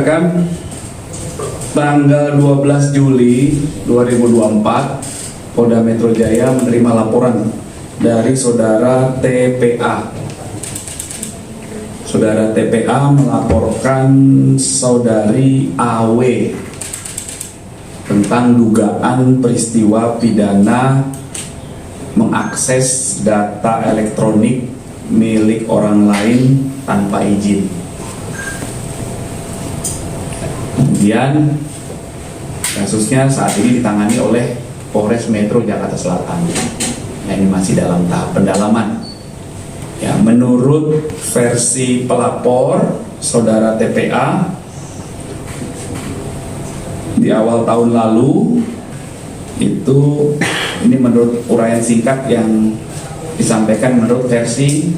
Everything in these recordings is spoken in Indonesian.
bacakan. Tanggal 12 Juli 2024, Polda Metro Jaya menerima laporan dari saudara TPA. Saudara TPA melaporkan saudari AW tentang dugaan peristiwa pidana mengakses data elektronik milik orang lain tanpa izin. Kemudian kasusnya saat ini ditangani oleh Polres Metro Jakarta Selatan. Ya, ini masih dalam tahap pendalaman. Ya, menurut versi pelapor, saudara TPA, di awal tahun lalu itu, ini menurut uraian singkat yang disampaikan menurut versi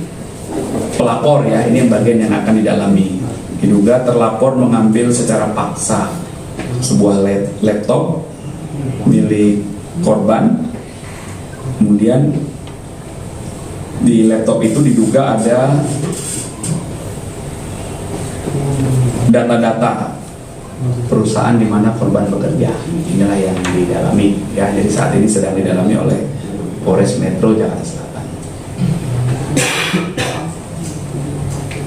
pelapor ya, ini yang bagian yang akan didalami. Diduga terlapor mengambil secara paksa sebuah laptop milik korban. Kemudian di laptop itu diduga ada data-data perusahaan di mana korban bekerja. Inilah yang didalami ya. Jadi saat ini sedang didalami oleh Polres Metro Jakarta Selatan.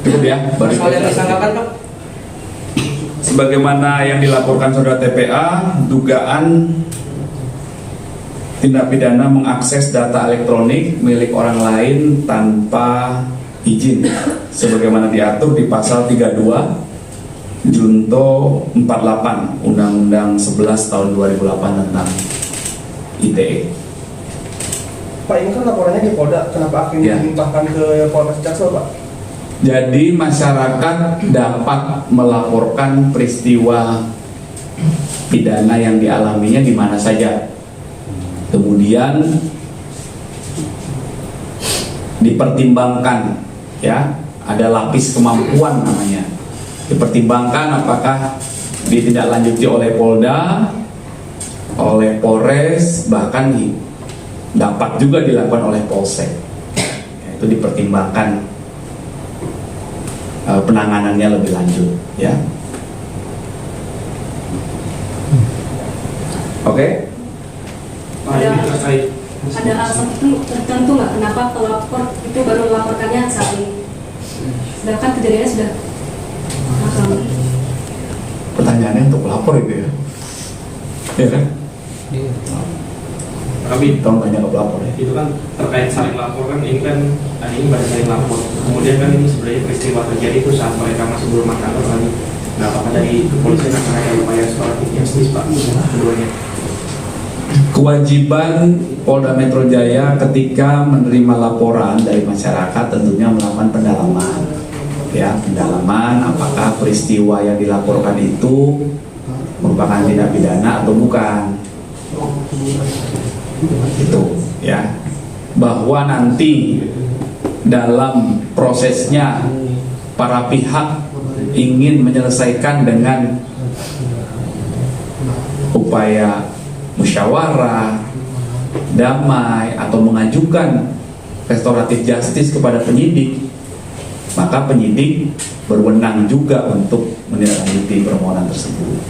Cukup ya. Sebagaimana yang dilaporkan saudara TPA, dugaan tindak pidana mengakses data elektronik milik orang lain tanpa izin, sebagaimana diatur di pasal 32 Junto 48 Undang-Undang 11 tahun 2008 tentang ITE. Pak, ini kan laporannya di Polda, kenapa akhirnya dilimpahkan ke Polres Jaksel, Pak? Jadi masyarakat dapat melaporkan peristiwa pidana yang dialaminya di mana saja. Kemudian dipertimbangkan ya, ada lapis kemampuan namanya. Dipertimbangkan apakah ditindaklanjuti oleh Polda, oleh Polres, bahkan dapat juga dilakukan oleh Polsek. Itu dipertimbangkan penanganannya lebih lanjut ya. Oke. Ada alasan tertentu nggak kenapa pelapor itu baru melaporkannya saat ini, sedangkan kejadiannya sudah lama? Pertanyaannya untuk pelapor itu ya, ya kan? Iya. Kami Tolong tanya ke pelapor ya. itu kan terkait saling lapor kan, ini kan ini baru saling lapor. Kemudian kan ini sebenarnya peristiwa terjadi itu saat mereka masih berumah tangga kali. Nah, apakah dari kepolisian akan ada upaya seperti justice Pak keduanya? Kewajiban Polda Metro Jaya ketika menerima laporan dari masyarakat tentunya melakukan pendalaman ya, pendalaman apakah peristiwa yang dilaporkan itu merupakan tindak pidana atau bukan. Itu ya, bahwa nanti dalam prosesnya para pihak ingin menyelesaikan dengan upaya musyawarah, damai, atau mengajukan restoratif justice kepada penyidik, maka penyidik berwenang juga untuk menindaklanjuti permohonan tersebut.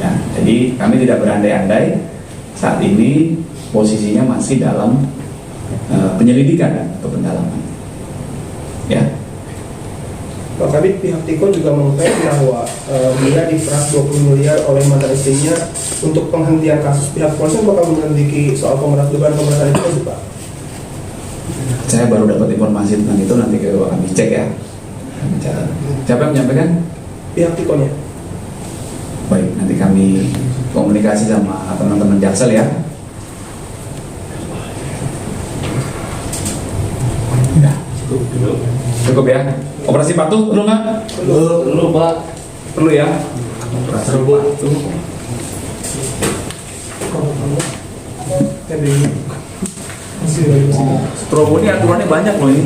Ya, jadi kami tidak berandai-andai. Saat ini posisinya masih dalam penyelidikan atau pendalaman. Ya. Pak Kabit, pihak Tiko juga mengklaim bahwa dia diperas 20 miliar oleh mantan istrinya untuk penghentian kasus. Pihak polisi bakal menyelidiki soal dugaan pemerasan itu, Pak? Saya baru dapat informasi tentang itu, nanti kami cek ya. Siapa yang menyampaikan? Pihak Tikonya. Baik, nanti kami komunikasi sama teman-teman Jaksel ya. Ya. Cukup ya. Operasi patuh perlu nggak? Perlu Pak. Perlu ya. Operasi patuh. Strobo ini aturannya banyak loh ini.